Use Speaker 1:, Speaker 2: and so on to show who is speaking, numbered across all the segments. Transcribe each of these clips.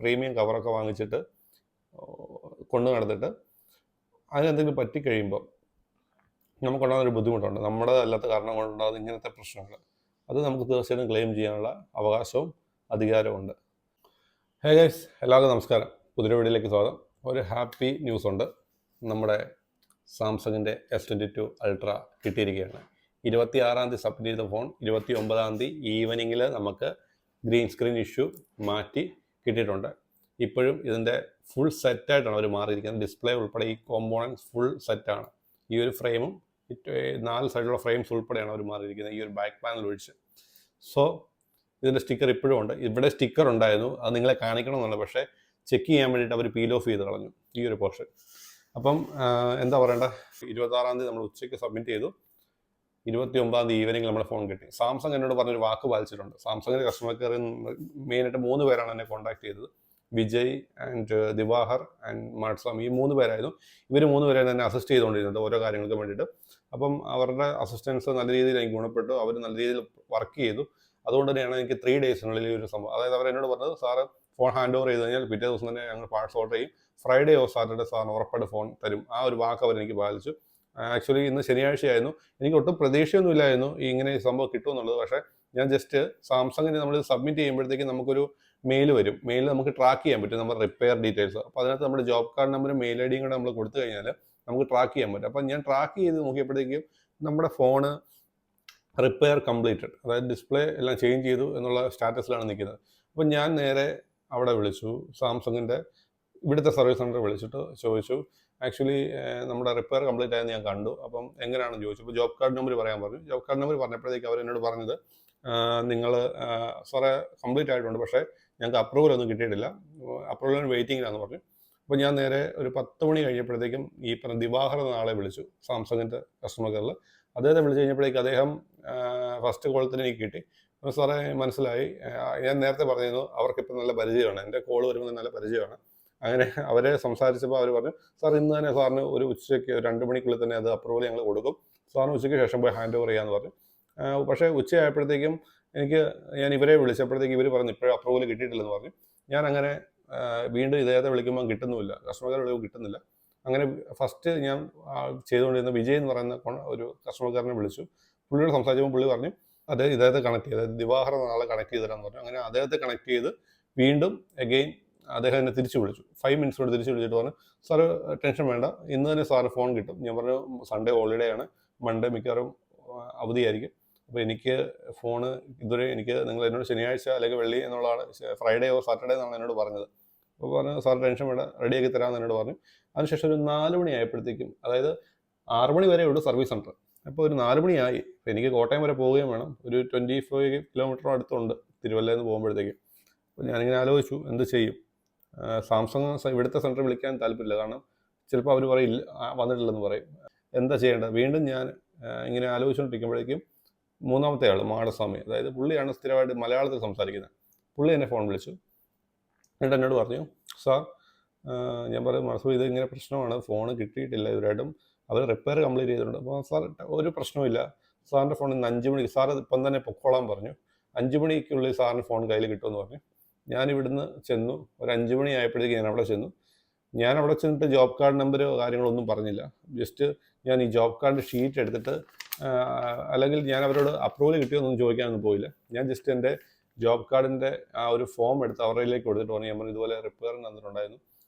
Speaker 1: Premium കവറൊക്കെ വാങ്ങിച്ചിട്ട് കൊണ്ടു നടന്നിട്ട് അതിനെന്തെങ്കിലും പറ്റിക്കഴിയുമ്പോൾ നമുക്കുണ്ടാകുന്നൊരു ബുദ്ധിമുട്ടുണ്ട്. നമ്മുടെ അല്ലാത്ത കാരണം കൊണ്ടുണ്ടാകുന്ന ഇങ്ങനത്തെ പ്രശ്നങ്ങൾ അത് നമുക്ക് തീർച്ചയായിട്ടും ക്ലെയിം ചെയ്യാനുള്ള അവകാശവും അധികാരമുണ്ട്. ഹേ ഗൈസ്, എല്ലാവർക്കും നമസ്കാരം. പുതിയ വീഡിയോയിലേക്ക് സ്വാഗതം. ഒരു ഹാപ്പി ന്യൂസ് ഉണ്ട്. നമ്മുടെ സാംസങ്ങിൻ്റെ S22 അൾട്ര കിട്ടിയിരിക്കുകയാണ്. 26-ാം തീയതി സബ്മിറ്റ് ചെയ്ത ഫോൺ 29-ാം തീയതി ഈവനിങ്ങിൽ നമുക്ക് ഗ്രീൻ സ്ക്രീൻ ഇഷ്യൂ മാറ്റി കിട്ടിയിട്ടുണ്ട്. ഇപ്പോഴും ഇതിൻ്റെ ഫുൾ സെറ്റായിട്ടാണ് അവർ മാറിയിരിക്കുന്നത്. ഡിസ്പ്ലേ ഉൾപ്പെടെ ഈ കോമ്പോണൻസ് ഫുൾ സെറ്റാണ്. ഈ ഒരു ഫ്രെയിമും 4 സൈഡിലുള്ള ഫ്രെയിംസ് ഉൾപ്പെടെയാണ് അവർ മാറിയിരിക്കുന്നത്, ഈ ഒരു ബാക്ക് പാനൽ ഒഴിച്ച്. സോ ഇതിൻ്റെ സ്റ്റിക്കർ ഇപ്പോഴും ഉണ്ട്. ഇവിടെ സ്റ്റിക്കർ ഉണ്ടായിരുന്നു, അത് നിങ്ങളെ കാണിക്കണമെന്നുണ്ട്. പക്ഷേ ചെക്ക് ചെയ്യാൻ വേണ്ടിയിട്ട് അവർ പീൽ ഓഫ് ചെയ്ത് കളഞ്ഞു ഈ ഒരു പോർഷൻ. അപ്പം എന്താ പറയേണ്ട, 26-ാം തീയതി നമ്മൾ ഉച്ചയ്ക്ക് സബ്മിറ്റ് ചെയ്തു. 29-ാം തീയതി ഈവനിങ് നമ്മുടെ ഫോൺ കിട്ടി. സാംസങ് എന്നോട് പറഞ്ഞൊരു വാക്ക് പാലിച്ചിട്ടുണ്ട്. സാംസങ്ങിൻ്റെ കസ്റ്റമർ കെയറിൽ മെയിനായിട്ട് 3 പേരാണ് എന്നെ കോൺടാക്ട് ചെയ്തത്. വിജയ് ആൻഡ് ദിവാഹർ ആൻഡ് മാഡ്സ്വാമി, ഈ 3 പേരായിരുന്നു. ഇവർ 3 പേരായിരുന്നു എന്നെ അസിസ്റ്റ് ചെയ്തുകൊണ്ടിരുന്നത് ഓരോ കാര്യങ്ങൾക്ക് വേണ്ടിയിട്ട്. അപ്പം അവരുടെ അസിസ്റ്റൻസ് നല്ല രീതിയിൽ എനിക്ക് ഗുണപ്പെട്ടു. അവർ നല്ല രീതിയിൽ വർക്ക് ചെയ്തു. അതുകൊണ്ട് തന്നെയാണ് എനിക്ക് 3 ഡേയ്സിനുള്ളിൽ ഈ ഒരു സംഭവം, അതായത് അവർ എന്നോട് പറഞ്ഞത്, സാറ് ഫോൺ ഹാൻഡ് ഓവർ ചെയ്ത് കഴിഞ്ഞാൽ പിറ്റേ ദിവസം തന്നെ ഞങ്ങൾ പാർട്സ് ഓർഡർ ചെയ്യും, ഫ്രൈഡേ ഓർ സാറ്റർഡേ സാറിന് ഉറപ്പായിട്ട് ഫോൺ തരും. ആ ഒരു വാക്ക് അവർ എനിക്ക് പാലിച്ചു. ആക്ച്വലി ഇന്ന് ശനിയാഴ്ചയായിരുന്നു. എനിക്ക് ഒട്ടും പ്രതീക്ഷയൊന്നും ഇല്ലായിരുന്നു ഇങ്ങനെ ഈ സംഭവം കിട്ടുമെന്നുള്ളത്. പക്ഷേ ഞാൻ ജസ്റ്റ് സാംസങ്ങിന് നമ്മൾ സബ്മിറ്റ് ചെയ്യുമ്പോഴത്തേക്ക് നമുക്കൊരു മെയിൽ വരും. മെയിൽ നമുക്ക് ട്രാക്ക് ചെയ്യാൻ പറ്റും നമ്മുടെ റിപ്പയർ ഡീറ്റെയിൽസ്. അപ്പോൾ അതിനകത്ത് നമ്മുടെ ജോബ് കാർഡ് നമ്പറും മെയിൽ ഐ ഡിയും കൂടെ നമ്മൾ കൊടുത്തു കഴിഞ്ഞാൽ നമുക്ക് ട്രാക്ക് ചെയ്യാൻ പറ്റും. അപ്പം ഞാൻ ട്രാക്ക് ചെയ്ത് നോക്കിയപ്പോഴത്തേക്കും നമ്മുടെ ഫോണ് റിപ്പയർ കംപ്ലീറ്റഡ്, അതായത് ഡിസ്പ്ലേ എല്ലാം ചേഞ്ച് ചെയ്തു എന്നുള്ള സ്റ്റാറ്റസിലാണ് നിൽക്കുന്നത്. അപ്പം ഞാൻ നേരെ അവിടെ വിളിച്ചു, സാംസങ്ങിൻ്റെ ഇവിടുത്തെ സർവീസ് സെൻറ്റർ വിളിച്ചിട്ട് ചോദിച്ചു, ആക്ച്വലി നമ്മുടെ റിപ്പയർ കംപ്ലീറ്റ് ആയെന്ന് ഞാൻ കണ്ടു, അപ്പം എങ്ങനെയാണെന്ന് ചോദിച്ചു. അപ്പോൾ ജോബ് കാർഡ് നമ്പർ പറയാൻ പറഞ്ഞു. ജോബ് കാർഡ് നമ്പർ പറഞ്ഞപ്പോഴത്തേക്ക് അവർ എന്നോട് പറഞ്ഞത്, നിങ്ങൾ സാറേ കംപ്ലീറ്റ് ആയിട്ടുണ്ട്, പക്ഷേ ഞങ്ങൾക്ക് അപ്രൂവൽ ഒന്നും കിട്ടിയിട്ടില്ല, അപ്രൂവലിന് വെയിറ്റിങ്ങിലാണെന്ന് പറഞ്ഞു. അപ്പോൾ ഞാൻ നേരെ ഒരു 10 മണി കഴിഞ്ഞപ്പോഴത്തേക്കും ഈ പറഞ്ഞ ദിവാഹർ എന്ന ആളെ വിളിച്ചു, സാംസങ്ങിൻ്റെ കസ്റ്റമർ കെയറിൽ. അദ്ദേഹത്തെ വിളിച്ച് കഴിഞ്ഞപ്പോഴേക്ക് അദ്ദേഹം ഫസ്റ്റ് കോൾ തന്നെ എനിക്ക് കിട്ടി. സാറേ മനസ്സിലായി, ഞാൻ നേരത്തെ പറഞ്ഞിരുന്നു അവർക്കിപ്പോൾ നല്ല പരിചയമാണ്, എൻ്റെ കോൾ വരുമ്പോൾ നല്ല പരിചയമാണ്. അങ്ങനെ അവരെ സംസാരിച്ചപ്പോൾ അവർ പറഞ്ഞു, സാർ ഇന്ന് തന്നെ സാറിന് ഒരു ഉച്ചയ്ക്ക് 2 മണിക്കുള്ളിൽ തന്നെ അത് അപ്രൂവൽ ഞങ്ങൾ കൊടുക്കും, സാറിന് ഉച്ചയ്ക്ക് ശേഷം പോയി ഹാൻഡ് ഓവർ ചെയ്യാമെന്ന് പറഞ്ഞു. പക്ഷേ ഉച്ചയായപ്പോഴത്തേക്കും ഞാൻ ഇവരെ വിളിച്ചപ്പോഴത്തേക്ക് ഇവർ പറഞ്ഞു ഇപ്പോഴും അപ്രൂവൽ കിട്ടിയിട്ടില്ലെന്ന് പറഞ്ഞു. ഞാൻ അങ്ങനെ വീണ്ടും ഇദ്ദേഹത്തെ വിളിക്കുമ്പോൾ കിട്ടുന്നുമില്ല, കസ്റ്റമർ കെയർ വിളിക്കുമ്പോൾ കിട്ടുന്നില്ല. അങ്ങനെ ഫസ്റ്റ് ഞാൻ ചെയ്തുകൊണ്ടിരുന്ന വിജയ് എന്ന് പറയുന്ന ഒരു കസ്റ്റമർ കെയറിനെ വിളിച്ചു. പുള്ളിയോട് സംസാരിച്ചപ്പോൾ പുള്ളി പറഞ്ഞു ഇദ്ദേഹത്തെ കണക്ട് ചെയ്ത്, അതായത് ദിവാഹർ എന്ന ആളെ കണക്ട് ചെയ്തിരാന്ന് പറഞ്ഞു. അങ്ങനെ അദ്ദേഹത്തെ കണക്ട് ചെയ്ത് വീണ്ടും അഗെയിൻ അദ്ദേഹം എന്നെ തിരിച്ചു വിളിച്ചു. 5 മിനിറ്റ്സ് കൊണ്ട് തിരിച്ചു വിളിച്ചിട്ട് പറഞ്ഞു, സാറ് ടെൻഷൻ വേണ്ട, ഇന്ന് തന്നെ സാറ് ഫോൺ കിട്ടും. ഞാൻ പറഞ്ഞു സൺഡേ ഹോളിഡേ ആണ്, മൺഡേ മിക്കവാറും അവധിയായിരിക്കും. അപ്പോൾ എനിക്ക് ഫോണ് ഇതുവരെ നിങ്ങൾ എന്നോട് ശനിയാഴ്ച അല്ലെങ്കിൽ വെള്ളി എന്നുള്ളതാണ്, ഫ്രൈഡേ ഓർ സാറ്റർഡേ എന്നാണ് എന്നോട് പറഞ്ഞത്. അപ്പോൾ പറഞ്ഞു സാർ ടെൻഷൻ വേണ്ട, റെഡിയാക്കി തരാമെന്ന് എന്നോട് പറഞ്ഞു. അതിനുശേഷം ഒരു 4 മണി ആയപ്പോഴത്തേക്കും, അതായത് 6 മണി വരെ ഉള്ളൂ സർവീസ് സെൻറ്റർ. അപ്പോൾ ഒരു 4 മണിയായി. അപ്പോൾ എനിക്ക് കോട്ടയം വരെ പോവുകയും വേണം, ഒരു 25 കിലോമീറ്റർ അടുത്തുണ്ട് തിരുവല്ലയിൽ നിന്ന് പോകുമ്പോഴത്തേക്കും. അപ്പോൾ ഞാനിങ്ങനെ ആലോചിച്ചു എന്ത് ചെയ്യും. സാംസങ് ഇവിടുത്തെ സെൻറ്റർ വിളിക്കാൻ താല്പര്യമില്ല, കാരണം ചിലപ്പോൾ അവർ പറയും വന്നിട്ടില്ലെന്ന് പറയും. എന്താ ചെയ്യേണ്ടത്? വീണ്ടും ഞാൻ ഇങ്ങനെ ആലോചിച്ചുകൊണ്ടിരിക്കുമ്പോഴേക്കും 3-ാമത്തെ ആൾ മാടസ്വാമി, അതായത് പുള്ളിയാണ് സ്ഥിരമായിട്ട് മലയാളത്തിൽ സംസാരിക്കുന്നത്, പുള്ളി എന്നെ ഫോൺ വിളിച്ചു. എന്നിട്ട് എന്നോട് പറഞ്ഞു, സാർ ഞാൻ പറയും മാടസ്വാമി ഇത് ഇങ്ങനെ പ്രശ്നമാണ്, ഫോൺ കിട്ടിയിട്ടില്ല ഇതുവരായിട്ടും, അവർ റിപ്പയർ കംപ്ലീറ്റ് ചെയ്തിട്ടുണ്ട്. അപ്പോൾ സാർ ഒരു പ്രശ്നമില്ല, സാറിൻ്റെ ഫോൺ ഇന്ന് 5 മണിക്ക്, സാർ ഇപ്പം തന്നെ പൊക്കോളാൻ പറഞ്ഞു, 5 മണിക്കുള്ളിൽ സാറിന് ഫോൺ കയ്യിൽ കിട്ടുമെന്ന് പറഞ്ഞു. ഞാൻ ഇവിടുന്ന് ചെന്നു, ഒരു 5 മണി ആയപ്പോഴത്തേക്ക് ഞാൻ അവിടെ ചെന്നു. ഞാൻ അവിടെ ചെന്നിട്ട് ജോബ് കാർഡ് നമ്പർ കാര്യങ്ങളൊന്നും പറഞ്ഞില്ല. ജസ്റ്റ് ഞാൻ ഈ ജോബ് കാർഡ് ഷീറ്റ് എടുത്തിട്ട്, അല്ലെങ്കിൽ ഞാൻ അവരോട് അപ്രൂവൽ കിട്ടിയോന്നൊന്നും ചോദിക്കാനൊന്നും പോയില്ല. ഞാൻ ജസ്റ്റ് എൻ്റെ ജോബ് കാർഡിൻ്റെ ആ ഒരു ഫോം എടുത്ത് അവരിലേക്ക് കൊടുത്തിട്ട് പറഞ്ഞു, ഞാൻ പറഞ്ഞു ഇതുപോലെ റിപ്പയറിന് തന്നിട്ടുണ്ടായിരുന്നു,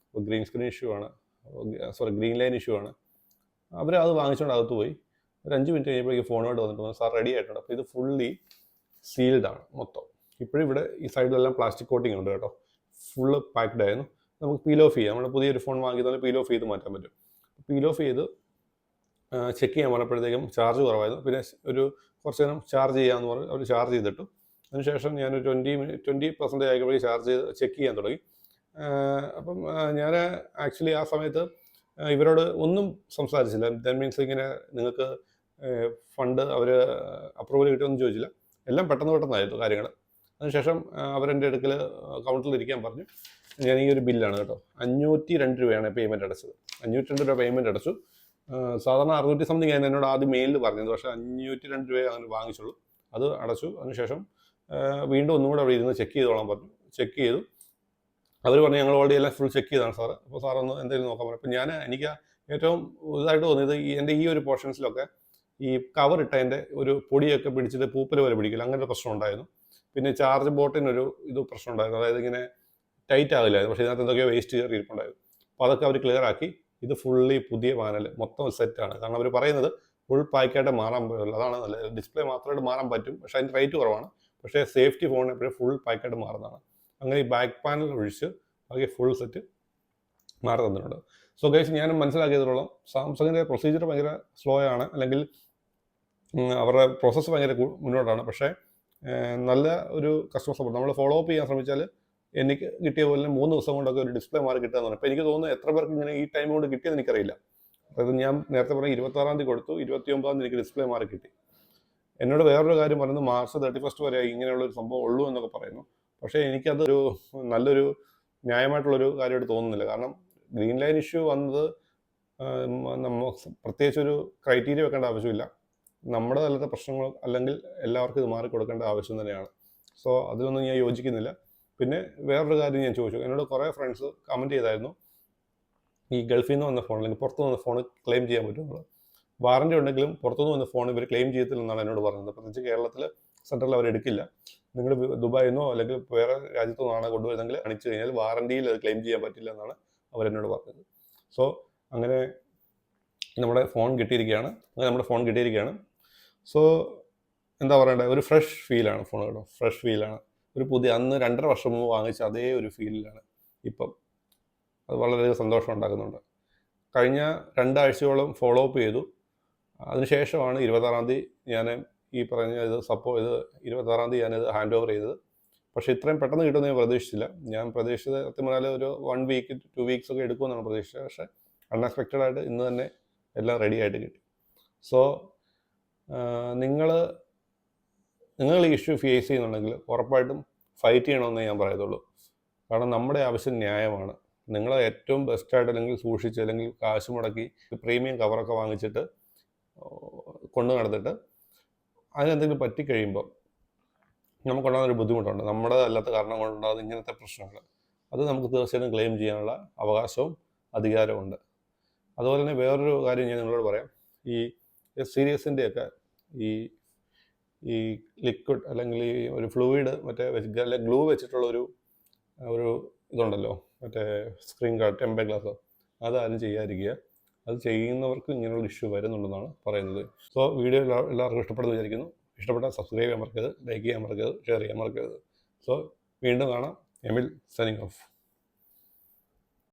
Speaker 1: ഗ്രീൻ സ്ക്രീൻ ഇഷ്യൂ ആണ്, ഗ്രീൻ ലൈൻ ഇഷ്യൂ ആണ്. അവർ അത് വാങ്ങിച്ചുകൊണ്ട് അകത്ത് പോയി. ഒരു 5 മിനിറ്റ് കഴിയുമ്പോഴേക്ക് ഫോണോട് വന്നിട്ട് സാർ റെഡി ആയിട്ടുണ്ട്. അപ്പോൾ ഇത് ഫുള്ളി സീൽഡ് ആണ് മൊത്തം. ഇപ്പോഴും ഇവിടെ ഈ സൈഡിലെല്ലാം പ്ലാസ്റ്റിക് കോട്ടിങ് ഉണ്ട് കേട്ടോ, ഫുള്ള് പാക്ഡ് ആയിരുന്നു. നമുക്ക് പീൽ ഓഫ് ചെയ്യാം, നമ്മൾ പുതിയൊരു ഫോൺ വാങ്ങിയതുപോലെ പീൽ ഓഫ് ചെയ്ത് മാറ്റാൻ പറ്റും. പീൽ ഓഫ് ചെയ്ത് ചെക്ക് ചെയ്യാൻ പറഞ്ഞപ്പോഴത്തേക്കും ചാർജ് കുറവായിരുന്നു. പിന്നെ ഒരു കുറച്ച് നേരം ചാർജ് ചെയ്യാമെന്ന് പറഞ്ഞ് അവർ ചാർജ് ചെയ്തിട്ടു. അതിനുശേഷം ഞാനൊരു 20% ആയപ്പോഴേക്ക് ചാർജ് ചെയ്ത് ചെക്ക് ചെയ്യാൻ തുടങ്ങി. അപ്പം ഞാൻ ആക്ച്വലി ആ സമയത്ത് ഇവരോട് ഒന്നും സംസാരിച്ചില്ല. ദാറ്റ് മീൻസ് ഇങ്ങനെ നിങ്ങൾക്ക് ഫണ്ട് അവർ അപ്രൂവൽ കിട്ടുമെന്ന് ചോദിച്ചില്ല. എല്ലാം പെട്ടെന്നായിരുന്നു കാര്യങ്ങൾ. അതിനുശേഷം അവരെൻ്റെ അടുക്കൽ കൗണ്ടറിൽ ഇരിക്കാൻ പറഞ്ഞു. ഞാൻ ഈ ഒരു ബില്ലാണ് കേട്ടോ, 502 രൂപയാണ് പേയ്മെൻറ്റ് അടച്ചത്. 502 രൂപ പേയ്മെൻറ്റ് അടച്ചു. സാധാരണ 600 സംതിങ് ആയിരുന്നു എന്നോട് ആദ്യം മെയിലിൽ പറഞ്ഞത്, പക്ഷേ 502 രൂപയെ അങ്ങനെ വാങ്ങിച്ചുള്ളൂ. അത് അടച്ചു. അതിനുശേഷം വീണ്ടും ഒന്നും കൂടെ അവിടെ ഇരുന്ന് ചെക്ക് ചെയ്തോളാൻ പറഞ്ഞു. ചെക്ക് ചെയ്തു. അവർ പറഞ്ഞു ഞങ്ങൾ ഓൾറെഡി എല്ലാം ഫുൾ ചെക്ക് ചെയ്താണ് സാറ്, അപ്പോൾ സാറൊന്ന് എന്തെങ്കിലും നോക്കാൻ പറഞ്ഞു. അപ്പോൾ എനിക്ക് ഏറ്റവും ഇതായിട്ട് തോന്നിയത് എൻ്റെ ഈ ഒരു പോർഷൻസിലൊക്കെ ഈ കവർ ഇട്ടതിൻ്റെ ഒരു പൊടിയൊക്കെ പിടിച്ചിട്ട് പൂപ്പൽ പോലെ പിടിക്കില്ല, അങ്ങനെ ഒരു പ്രശ്നം ഉണ്ടായിരുന്നു. പിന്നെ ചാർജ് ബോട്ടിനൊരു പ്രശ്നം ഉണ്ടായിരുന്നു, അതായത് ഇങ്ങനെ ടൈറ്റ് ആകില്ലായിരുന്നു, പക്ഷേ ഇതിനകത്ത് എന്തൊക്കെയോ വേസ്റ്റ് കയറി ഇരിപ്പുണ്ടായിരുന്നു. അപ്പോൾ അതൊക്കെ അവർ ക്ലിയർ ആക്കി. ഇത് ഫുള്ളി പുതിയ പാനൽ, മൊത്തം സെറ്റാണ്. കാരണം അവർ പറയുന്നത് ഫുൾ പാക്കായിട്ട് മാറാൻ പറ്റില്ല, അതാണ് നല്ലത്. ഡിസ്പ്ലേ മാത്രമായിട്ട് മാറാൻ പറ്റും, പക്ഷേ അതിൻ്റെ റേറ്റ് കുറവാണ്. പക്ഷേ സേഫ്റ്റി ഫോൺ എപ്പോഴും ഫുൾ പാക്കായിട്ട് മാറുന്നതാണ്. അങ്ങനെ ഈ ബാക്ക് പാനൽ ഒഴിച്ച് ബാക്കി ഫുൾ സെറ്റ് മാറി തന്നിട്ടുണ്ട്. സോ ഗൈസ്, ഞാൻ മനസ്സിലാക്കിയതിനോളം സാംസങ്ങിൻ്റെ പ്രൊസീജിയർ ഭയങ്കര സ്ലോ ആണ്, അല്ലെങ്കിൽ അവരുടെ പ്രോസസ്സ് ഭയങ്കര മുന്നോട്ടാണ്. പക്ഷേ നല്ല ഒരു കസ്റ്റമർ സപ്പോർട്ട് നമ്മൾ ഫോളോ അപ്പ് ചെയ്യാൻ ശ്രമിച്ചാൽ എനിക്ക് കിട്ടിയ പോലെ 3 ദിവസം കൊണ്ടൊക്കെ ഒരു ഡിസ്പ്ലേ മാറി കിട്ടുകയെന്നാണ്. അപ്പോൾ എനിക്ക് തോന്നുന്നു എത്ര പേർക്ക് ഇങ്ങനെ ഈ ടൈം കൊണ്ട് കിട്ടിയെന്ന് എനിക്കറിയില്ല. അതായത് ഞാൻ നേരത്തെ പറഞ്ഞ 26-ാം തീയതി കൊടുത്തു, 29-ാം തീയതി എനിക്ക് ഡിസ്പ്ലേ മാറി കിട്ടി. എന്നോട് വേറൊരു കാര്യം പറയുന്നത് മാർച്ച് 31 വരെ ഇങ്ങനെയുള്ളൊരു സംഭവം ഉള്ളൂ എന്നൊക്കെ പറയുന്നു. പക്ഷേ എനിക്കതൊരു നല്ലൊരു ന്യായമായിട്ടുള്ളൊരു കാര്യമായിട്ട് തോന്നുന്നില്ല. കാരണം ഗ്രീൻ ലൈൻ ഇഷ്യൂ വന്നത് പ്രത്യേകിച്ചൊരു ക്രൈറ്റീരിയ വെക്കേണ്ട ആവശ്യമില്ല. നമ്മുടെ നല്ലത്തെ പ്രശ്നങ്ങൾ അല്ലെങ്കിൽ എല്ലാവർക്കും ഇത് മാറിക്കൊടുക്കേണ്ട ആവശ്യം തന്നെയാണ്. സോ അതിലൊന്നും ഞാൻ യോജിക്കുന്നില്ല. പിന്നെ വേറൊരു കാര്യം ഞാൻ ചോദിച്ചു, എന്നോട് കുറേ ഫ്രണ്ട്സ് കമൻറ്റ് ചെയ്തായിരുന്നു, ഈ ഗൾഫിൽ നിന്ന് വന്ന ഫോൺ അല്ലെങ്കിൽ പുറത്തുനിന്ന് വന്ന ഫോൺ ക്ലെയിം ചെയ്യാൻ പറ്റും. വാറണ്ടി ഉണ്ടെങ്കിലും പുറത്തുനിന്ന് വന്ന ഫോൺ ഇവർ ക്ലെയിം ചെയ്യത്തില്ലെന്നാണ് എന്നോട് പറഞ്ഞത്. പ്രത്യേകിച്ച് കേരളത്തിൽ സെൻട്രൽ അവർ എടുക്കില്ല. നിങ്ങൾ ദുബായിൽ നിന്നോ അല്ലെങ്കിൽ വേറെ രാജ്യത്തു നിന്നാണ് കൊണ്ടുവരുന്നെങ്കിൽ കാണിച്ചു കഴിഞ്ഞാൽ വാറണ്ടിയിൽ അത് ക്ലെയിം ചെയ്യാൻ പറ്റില്ല എന്നാണ് അവരെന്നോട് പറഞ്ഞത്. സോ അങ്ങനെ നമ്മുടെ ഫോൺ കിട്ടിയിരിക്കുകയാണ്. സോ എന്താ പറയണ്ടേ, ഒരു ഫ്രഷ് ഫീലാണ് ഫോൺ കേട്ടോ, ഫ്രഷ് ഫീലാണ്. ഒരു പുതിയ അന്ന് 2.5 വർഷം മുമ്പ് വാങ്ങിച്ച അതേ ഒരു ഫീലിലാണ് ഇപ്പം. അത് വളരെയധികം സന്തോഷം ഉണ്ടാക്കുന്നുണ്ട്. കഴിഞ്ഞ 2 ആഴ്ചയോളം ഫോളോ അപ്പ് ചെയ്തു. അതിനുശേഷമാണ് 26-ാം തീയതി ഞാൻ ഈ പറഞ്ഞ ഇത് 26-ാം തീയതി ഞാനിത് ഹാൻഡ് ഓവർ ചെയ്തത്. പക്ഷേ ഇത്രയും പെട്ടെന്ന് കിട്ടുമെന്ന് ഞാൻ പ്രതീക്ഷിച്ചില്ല. ഞാൻ പ്രതീക്ഷിച്ചത് സത്യം പറഞ്ഞാൽ ഒരു 1 വീക്ക് 2 വീക്സ് ഒക്കെ എടുക്കുമെന്നാണ് പ്രതീക്ഷിച്ചത്. പക്ഷേ അൺഎക്സ്പെക്റ്റഡ് ആയിട്ട് ഇന്ന് തന്നെ എല്ലാം റെഡി ആയിട്ട് കിട്ടി. സോ നിങ്ങൾ ഈ ഇഷ്യൂ ഫേസ് ചെയ്യുന്നുണ്ടെങ്കിൽ ഉറപ്പായിട്ടും ഫൈറ്റ് ചെയ്യണമെന്നേ ഞാൻ പറയത്തുള്ളൂ. കാരണം നമ്മുടെ ആവശ്യം ന്യായമാണ്. നിങ്ങൾ ഏറ്റവും ബെസ്റ്റായിട്ട് അല്ലെങ്കിൽ സൂക്ഷിച്ച് അല്ലെങ്കിൽ കാശ് മുടക്കി പ്രീമിയം കവറൊക്കെ വാങ്ങിച്ചിട്ട് കൊണ്ടു നടന്നിട്ട് അതിനെന്തെങ്കിലും പറ്റിക്കഴിയുമ്പോൾ നമുക്കുണ്ടാകുന്നൊരു ബുദ്ധിമുട്ടുണ്ട്. നമ്മുടെ അല്ലാത്ത കാരണം കൊണ്ടുണ്ടാകുന്ന ഇങ്ങനത്തെ പ്രശ്നങ്ങൾ, അത് നമുക്ക് തീർച്ചയായിട്ടും ക്ലെയിം ചെയ്യാനുള്ള അവകാശവും അധികാരമുണ്ട്. അതുപോലെ തന്നെ വേറൊരു കാര്യം ഞാൻ നിങ്ങളോട് പറയാം. ഈ സീരീസിൻ്റെയൊക്കെ ഈ ലിക്വിഡ് അല്ലെങ്കിൽ ഈ ഒരു ഫ്ലൂയിഡ് മറ്റേ ഗ്ലൂ വെച്ചിട്ടുള്ള ഒരു ഇതുണ്ടല്ലോ, മറ്റേ സ്ക്രീൻ ഗാർഡ് ടെമ്പർ ഗ്ലാസ്, അതാരും ചെയ്യാതിരിക്കുക. അത് ചെയ്യുന്നവർക്ക് ഇങ്ങനെയുള്ള ഇഷ്യൂ വരുന്നുണ്ടെന്നാണ് പറയുന്നത്. സോ വീഡിയോ എല്ലാവർക്കും ഇഷ്ടപ്പെടുന്നു വിചാരിക്കുന്നു. ഇഷ്ടപ്പെട്ടാൽ സബ്സ്ക്രൈബ് ചെയ്യാൻ മറക്കരുത്, ലൈക്ക് ചെയ്യാൻ മറക്കരുത്, ഷെയർ ചെയ്യാൻ മറക്കരുത്. സോ വീണ്ടും കാണാം. എമിൽ സൈനിങ് ഓഫ്.